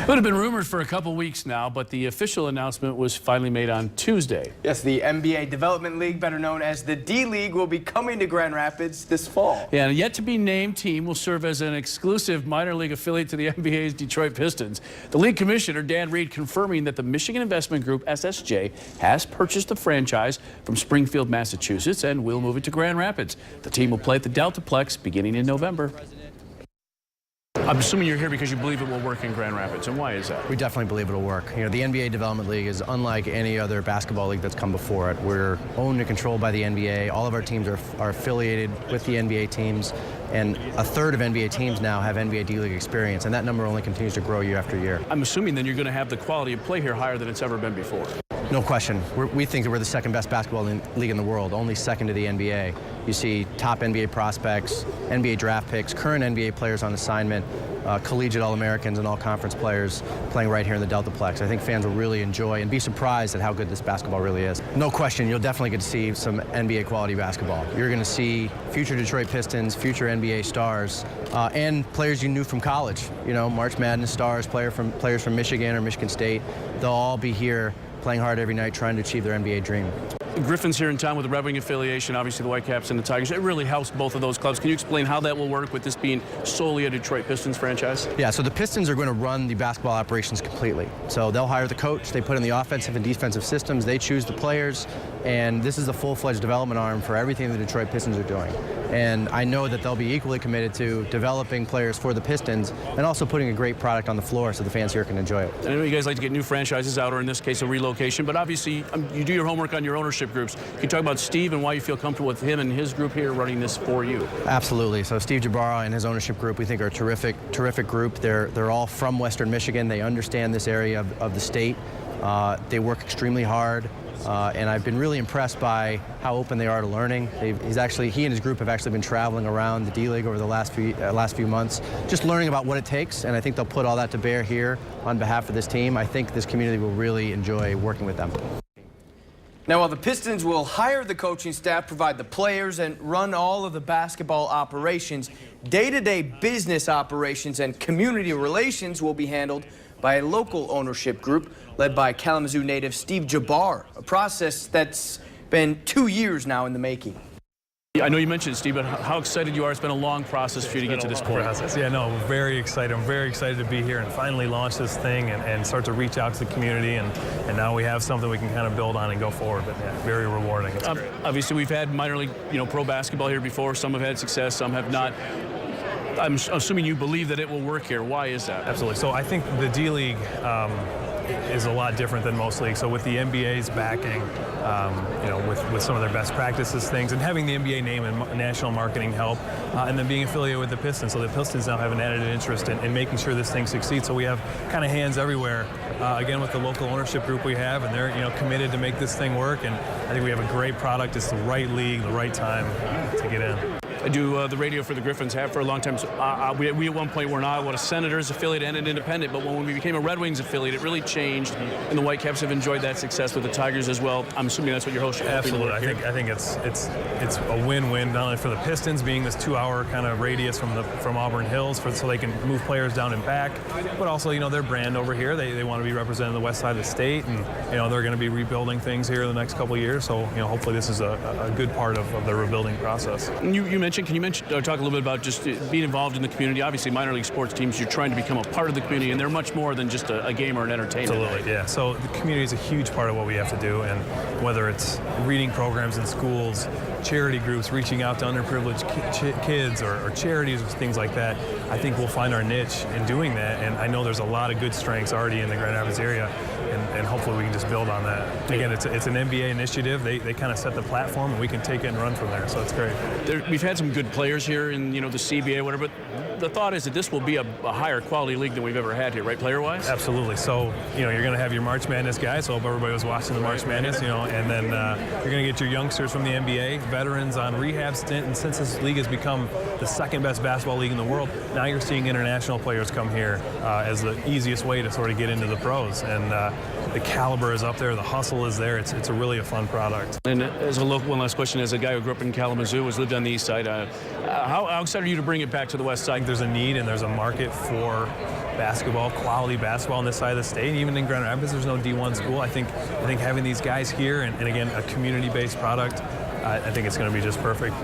It would have been rumored for a couple weeks now, but the official announcement was finally made on Tuesday. Yes, the NBA Development League, better known as the D-League, will be coming to Grand Rapids this fall. Yeah, and a yet-to-be-named team will serve as an exclusive minor league affiliate to the NBA's Detroit Pistons. The league commissioner, Dan Reed, confirming that the Michigan Investment Group, SSJ, has purchased the franchise from Springfield, Massachusetts, and will move it to Grand Rapids. The team will play at the Deltaplex beginning in November. I'm assuming you're here because you believe it will work in Grand Rapids, and why is that? We definitely believe it'll work. You know, the NBA Development League is unlike any other basketball league that's come before it. We're owned and controlled by the NBA. All of our teams are affiliated with the NBA teams, and a third of NBA teams now have NBA D-League experience, and that number only continues to grow year after year. I'm assuming then you're going to have the quality of play here higher than it's ever been before. No question. We think that we're the second best basketball league in the world, only second to the NBA. You see top NBA prospects, NBA draft picks, current NBA players on assignment, collegiate All-Americans and all-conference players playing right here in the Deltaplex. I think fans will really enjoy and be surprised at how good this basketball really is. No question, you'll definitely get to see some NBA quality basketball. You're going to see future Detroit Pistons, future NBA stars, and players you knew from college. You know, March Madness stars, players from Michigan or Michigan State. They'll all be here playing hard every night, trying to achieve their NBA dream. Griffin's here in town with the Red Wing affiliation, obviously the Whitecaps and the Tigers. It really helps both of those clubs. Can you explain how that will work with this being solely a Detroit Pistons franchise? Yeah, so the Pistons are going to run the basketball operations completely. So they'll hire the coach, they put in the offensive and defensive systems, they choose the players, and this is a full-fledged development arm for everything the Detroit Pistons are doing. And I know that they'll be equally committed to developing players for the Pistons and also putting a great product on the floor so the fans here can enjoy it. I know you guys like to get new franchises out, or in this case a relocation, but obviously you do your homework on your ownership groups. Can you talk about Steve and why you feel comfortable with him and his group here running this for you? Absolutely. So Steve Jabara and his ownership group, we think, are a terrific group. They're all from Western Michigan. They understand this area of the state. They work extremely hard. And I've been really impressed by how open they are to learning. He and his group have actually been traveling around the D-League over the last few months, just learning about what it takes, and I think they'll put all that to bear here on behalf of this team. I think this community will really enjoy working with them. Now, while the Pistons will hire the coaching staff, provide the players, and run all of the basketball operations, day-to-day business operations and community relations will be handled by a local ownership group led by Kalamazoo native Steve Jabbar, a process that's been 2 years now in the making. I know you mentioned, Steve, but how excited you are. It's been a long process for you to get to this point. Yeah, no, we're very excited. I'm very excited to be here and finally launch this thing and start to reach out to the community. And now we have something we can kind of build on and go forward. But yeah, very rewarding. It's great. Obviously, we've had minor league, pro basketball here before. Some have had success, some have not. I'm assuming you believe that it will work here. Why is that? Absolutely. So I think the D-League is a lot different than most leagues. So with the NBA's backing, with some of their best practices things, and having the NBA name and national marketing help, and then being affiliated with the Pistons. So the Pistons now have an added interest in making sure this thing succeeds. So we have kind of hands everywhere, again, with the local ownership group we have, and they're committed to make this thing work. And I think we have a great product. It's the right league, the right time to get in. I do the radio for the Griffins, have for a long time. So, we at one point were an Iowa Senators affiliate and an independent, but when we became a Red Wings affiliate, it really changed, and the Whitecaps have enjoyed that success with the Tigers as well. I'm assuming that's what your host should. Absolutely. I think it's a win-win, not only for the Pistons being this 2-hour kind of radius from Auburn Hills, so they can move players down and back, but also their brand over here. They want to be representing the west side of the state, and they're going to be rebuilding things here in the next couple of years. So hopefully this is a good part of the rebuilding process. Can you talk a little bit about just being involved in the community? Obviously, minor league sports teams, you're trying to become a part of the community, and they're much more than just a game or an entertainment. Absolutely, yeah. So the community is a huge part of what we have to do, and whether it's reading programs in schools, charity groups, reaching out to underprivileged kids or charities or things like that, I think we'll find our niche in doing that, and I know there's a lot of good strengths already in the Grand Rapids area, and hopefully we can just build on that. Again, it's an NBA initiative. They kind of set the platform, and we can take it and run from there, so it's great. We've had some good players here in the CBA, whatever, but the thought is that this will be a higher quality league than we've ever had here, right, player-wise? Absolutely. So, you're going to have your March Madness guys, so I hope everybody was watching the March Madness, and then you're going to get your youngsters from the NBA, veterans on rehab stint, and since this league has become the second best basketball league in the world, now you're seeing international players come here as the easiest way to sort of get into the pros, and the caliber is up there, the hustle is there. It's really a fun product. And as a local, one last question, as a guy who grew up in Kalamazoo, has lived on the east side, how excited are you to bring it back to the west side? There's a need and there's a market for basketball, quality basketball on this side of the state. Even in Grand Rapids, there's no D1 school. I think having these guys here and again, a community-based product, I think it's going to be just perfect.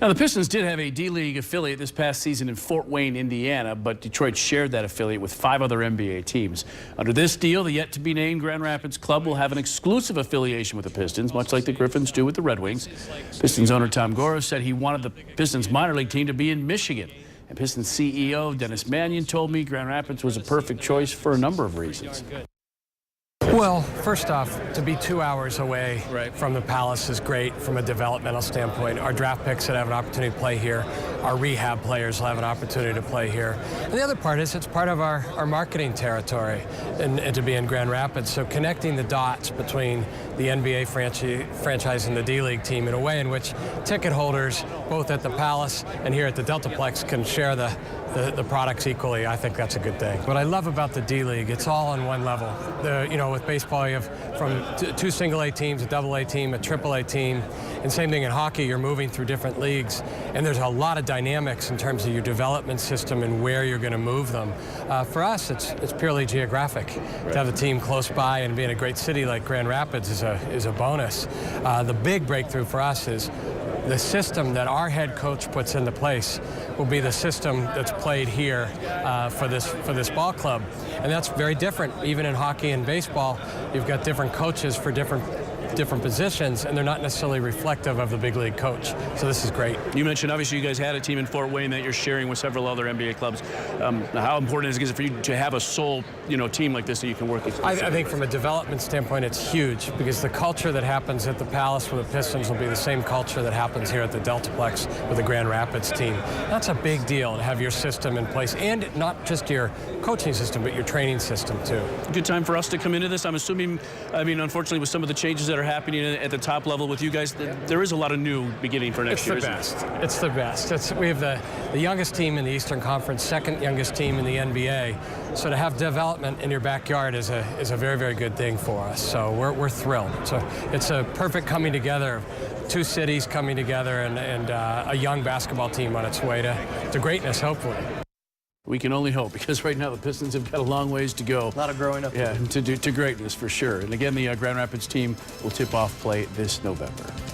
Now, the Pistons did have a D-League affiliate this past season in Fort Wayne, Indiana, but Detroit shared that affiliate with 5 other NBA teams. Under this deal, the yet-to-be-named Grand Rapids club will have an exclusive affiliation with the Pistons, much like the Griffins do with the Red Wings. Pistons owner Tom Gora said he wanted the Pistons minor league team to be in Michigan. And Pistons CEO Dennis Mannion told me Grand Rapids was a perfect choice for a number of reasons. Well, first off, to be 2 hours away from the Palace is great from a developmental standpoint. Our draft picks that have an opportunity to play here, our rehab players will have an opportunity to play here. And the other part is it's part of our marketing territory and to be in Grand Rapids. So connecting the dots between the NBA franchise and the D-League team in a way in which ticket holders, both at the Palace and here at the Deltaplex, can share the products equally. I think that's a good thing. What I love about the D-League, it's all on one level. With baseball, you have from 2 single-A teams, a double-A team, a triple-A team, and same thing in hockey, you're moving through different leagues, and there's a lot of dynamics in terms of your development system and where you're going to move them. For us, it's purely geographic. To have a team close by and be in a great city like Grand Rapids is a bonus. The big breakthrough for us is the system that our head coach puts into place will be the system that's played here for this ball club. And that's very different. Even in hockey and baseball, you've got different coaches for different positions, and they're not necessarily reflective of the big league coach. So this is great. You mentioned, obviously, you guys had a team in Fort Wayne that you're sharing with several other NBA clubs. How important is it for you to have a sole, team like this that you can work with? I think from a development standpoint, it's huge because the culture that happens at the Palace with the Pistons will be the same culture that happens here at the Deltaplex with the Grand Rapids team. That's a big deal to have your system in place, and not just your coaching system, but your training system too. Good time for us to come into this. I'm assuming, unfortunately, with some of the changes that are happening at the top level with you guys, there is a lot of new beginning for next year. It's the best. We have the youngest team in the Eastern Conference, second youngest team in the NBA. So to have development in your backyard is a very, very good thing for us. So we're thrilled. So it's a perfect coming together of 2 cities coming together and a young basketball team on its way to greatness, hopefully. We can only hope, because right now the Pistons have got a long ways to go. A lot of growing up. Yeah, to greatness for sure. And again, the Grand Rapids team will tip off play this November.